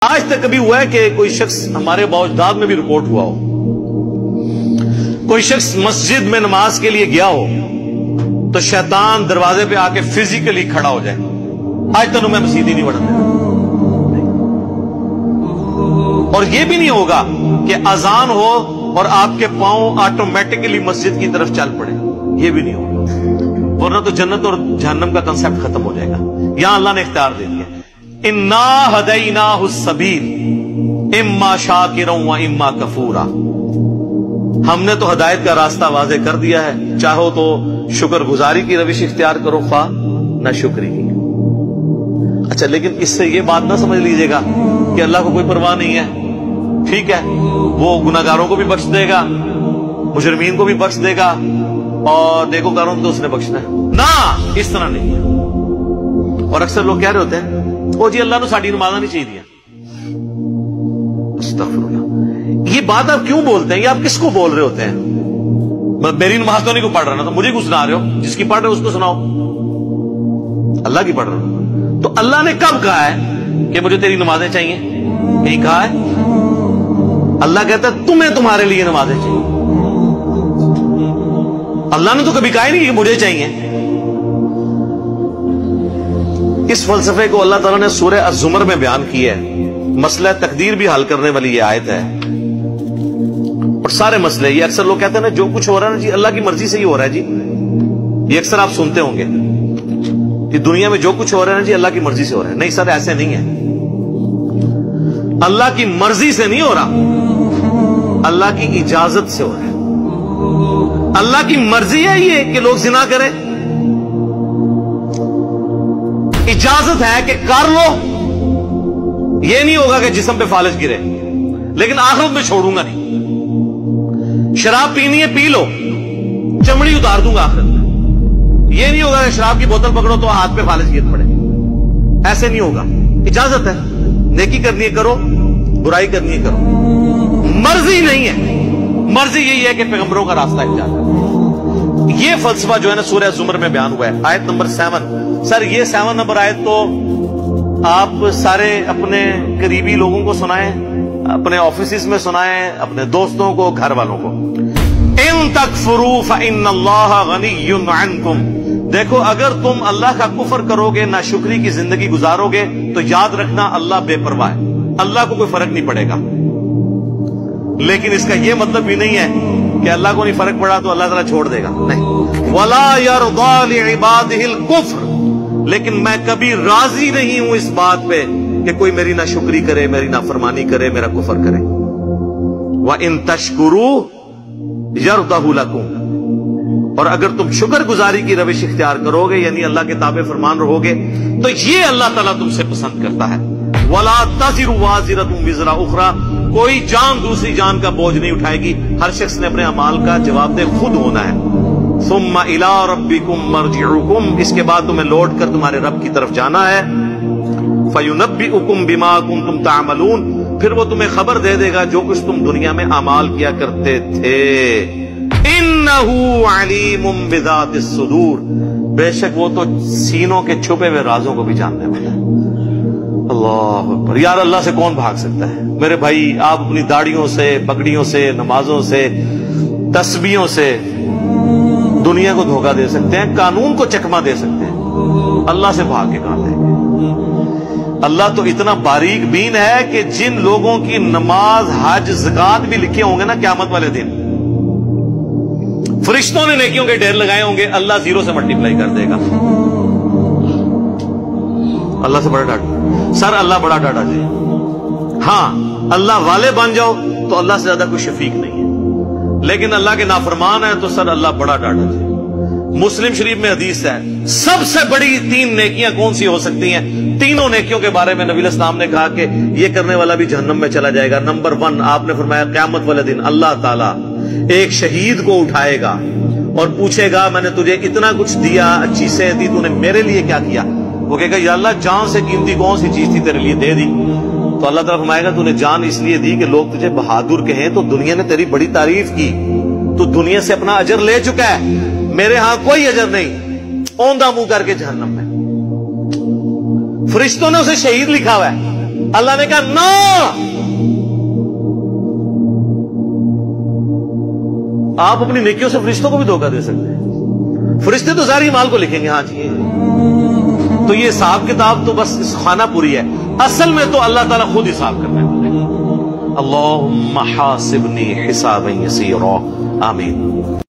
آج تک کبھی ہوا ہے کہ کوئی شخص ہمارے باوجداد میں بھی رپورٹ ہوا ہو، کوئی شخص مسجد میں نماز کے لیے گیا ہو تو شیطان دروازے پہ آ کے فزیکلی کھڑا ہو جائے، آج تک میں مسجد ہی نہیں بڑھنے دیا؟ اور یہ بھی نہیں ہوگا کہ اذان ہو اور آپ کے پاؤں آٹومیٹکلی مسجد کی طرف چل پڑے، یہ بھی نہیں ہوگا، ورنہ تو جنت اور جہنم کا کنسپٹ ختم ہو جائے گا۔ یہاں اللہ نے اختیار دے دیا، انا ہدیناہ السبیل اما شاکرا و اما کفورا، ہم نے تو ہدایت کا راستہ واضح کر دیا ہے، چاہو تو شکر گزاری کی روش اختیار کرو، خواہ نہ شکری کی۔ اچھا، لیکن اس سے یہ بات نہ سمجھ لیجئے گا کہ اللہ کو کوئی پرواہ نہیں ہے، ٹھیک ہے وہ گناہگاروں کو بھی بخش دے گا، مجرمین کو بھی بخش دے گا، اور نیکوکاروں کو تو اس نے بخشنا ہے، نہ اس طرح نہیں ہے۔ اور اکثر لوگ کہہ رہے ہوتے ہیں او جی اللہ نے ساڑی نماز نہیں چاہیے دیا، استغفراللہ، یہ بات آپ کیوں بولتے ہیں؟ یہ آپ کس کو بول رہے ہوتے ہیں؟ میری نماز تو نہیں کو پڑھ رہا نا، تو مجھے کچھ سنا رہے ہو، جس کی پڑھ رہے ہو اس کو سناؤ، اللہ کی پڑھ رہے ہو۔ تو اللہ نے کب کہا ہے کہ مجھے تیری نمازیں چاہیے؟ نہیں کہا ہے، اللہ کہتا ہے تمہیں تمہارے لیے نمازیں چاہیے، اللہ نے تو کبھی کہا ہی نہیں کہ مجھے چاہیے۔ اس فلسفے کو اللہ تعالیٰ نے سورہ الزمر میں بیان کیا ہے، مسئلہ تقدیر بھی حل کرنے والی یہ آیت ہے، اور سارے مسئلے، یہ اکثر لوگ کہتے ہیں نا جو کچھ ہو رہا ہے نا جی اللہ کی مرضی سے ہی ہو رہا ہے جی، یہ اکثر آپ سنتے ہوں گے کہ دنیا میں جو کچھ ہو رہا ہے نا جی اللہ کی مرضی سے ہو رہا ہے۔ نہیں سر، ایسے نہیں ہے، اللہ کی مرضی سے نہیں ہو رہا، اللہ کی اجازت سے ہو رہا ہے۔ اللہ کی مرضی ہے یہ کہ لوگ زنا کریں، اجازت ہے کہ کر لو، یہ نہیں ہوگا کہ جسم پہ فالج گرے، لیکن آخرت میں چھوڑوں گا نہیں۔ شراب پینی ہے پی لو، چمڑی اتار دوں گا آخرت میں، یہ نہیں ہوگا کہ شراب کی بوتل پکڑو تو ہاتھ پہ فالج گر پڑے، ایسے نہیں ہوگا۔ اجازت ہے، نیکی کرنی ہے کرو، برائی کرنی ہے کرو، مرضی نہیں ہے۔ مرضی یہی ہے کہ پیغمبروں کا راستہ اختیار کرو۔ یہ فلسفہ جو ہے نا سورہ زمر میں بیان ہوا ہے، آیت نمبر 7۔ سر یہ 7 نمبر آیت تو آپ سارے اپنے قریبی لوگوں کو سنائیں، اپنے آفیسز میں سنائیں، اپنے دوستوں کو، گھر والوں کو۔ ان تکفروا فإن اللہ غنی عنکم، دیکھو اگر تم اللہ کا کفر کرو گے، ناشکری کی زندگی گزارو گے تو یاد رکھنا اللہ بے پرواہ ہے، اللہ کو کوئی فرق نہیں پڑے گا۔ لیکن اس کا یہ مطلب بھی نہیں ہے کہ اللہ کو نہیں فرق پڑا تو اللہ تعالیٰ چھوڑ دے گا، نہیں۔ وَلَا يَرْضَى لِعِبَادِهِ الْكُفْرِ، لیکن میں کبھی راضی نہیں ہوں اس بات پہ کہ کوئی میری ناشکری کرے، میری نافرمانی کرے، میرا کفر کرے۔ وَإِن تَشْكُرُوا يَرْضَهُ لَكُمْ، اور اگر تم شکر گزاری کی روش اختیار کرو گے، یعنی اللہ کے تابع فرمان رہو گے، تو یہ اللہ تعالیٰ تم سے پسند کرتا ہے۔ وَلَا تَزِرُ وَازِرَةٌ وِزْرَ أُخْرَى، کوئی جان دوسری جان کا بوجھ نہیں اٹھائے گی، ہر شخص نے اپنے اعمال کا جواب دہ خود ہونا ہے۔ ثُمَّ إِلَىٰ رَبِّكُمْ مَرْجِعُكُمْ، اس کے بعد تمہیں لوٹ کر تمہارے رب کی طرف جانا ہے۔ فَيُنَبِّئُكُمْ بِمَا كُنتُمْ تَعْمَلُونَ، پھر وہ تمہیں خبر دے دے گا جو کچھ تم دنیا میں اعمال کیا کرتے تھے۔ إِنَّهُ عَلِيمٌ بِذَاتِ الصُّدُورِ، بے شک وہ تو سینوں کے چھپے ہوئے رازوں کو بھی جاننے والا ہے۔ اللہ اکبر، یار اللہ سے کون بھاگ سکتا ہے؟ میرے بھائی آپ اپنی داڑھیوں سے، پگڑیوں سے، نمازوں سے، تسبیحوں سے دنیا کو دھوکہ دے سکتے ہیں، قانون کو چکما دے سکتے ہیں، اللہ سے بھاگ کے کہاں دیں گے؟ اللہ تو اتنا باریک بین ہے کہ جن لوگوں کی نماز، حج، زکات بھی لکھے ہوں گے نا قیامت والے دن، فرشتوں نے نیکیوں کے ڈھیر لگائے ہوں گے، اللہ 0 سے ملٹیپلائی کر دے گا۔ اللہ سے بڑا ڈاٹا سر، اللہ بڑا ڈاٹا جی۔ ہاں اللہ والے بن جاؤ تو اللہ سے زیادہ کوئی شفیق نہیں ہے، لیکن اللہ کے نافرمان ہے تو سر اللہ بڑا ڈاٹا جی۔ مسلم شریف میں حدیث ہے، سب سے بڑی 3 نیکیاں کون سی ہو سکتی ہیں؟ تینوں نیکیوں کے بارے میں نبی علیہ السلام نے کہا کہ یہ کرنے والا بھی جہنم میں چلا جائے گا۔ نمبر 1 آپ نے فرمایا قیامت والے دن اللہ تعالیٰ ایک شہید کو اٹھائے گا اور پوچھے گا میں نے تجھے اتنا کچھ دیا، اچھی صحت دی، تو نے میرے لیے کیا کیا؟ وہ کہے گا یا اللہ جان سے قیمتی کون سی چیز تھی تیرے لیے دے دی۔ تو اللہ تعالیٰ فرمائے گا تو نے جان اس لیے دی کہ لوگ تجھے بہادر کہیں، تو دنیا نے تیری بڑی تعریف کی، تو دنیا سے اپنا اجر لے چکا ہے، میرے ہاں کوئی اجر نہیں، اوندا منہ کر کے جہنم میں۔ فرشتوں نے اسے شہید لکھا ہوا ہے، اللہ نے کہا نا، آپ اپنی نیکیوں سے فرشتوں کو بھی دھوکہ دے سکتے ہیں. فرشتے تو ظاہری مال کو لکھیں گے، ہاں جی تو یہ حساب کتاب تو بس اس خانہ پوری ہے، اصل میں تو اللہ تعالیٰ خود حساب کرنے والے ہیں. اللہم حاسبنی حسابا یسیرا، آمین.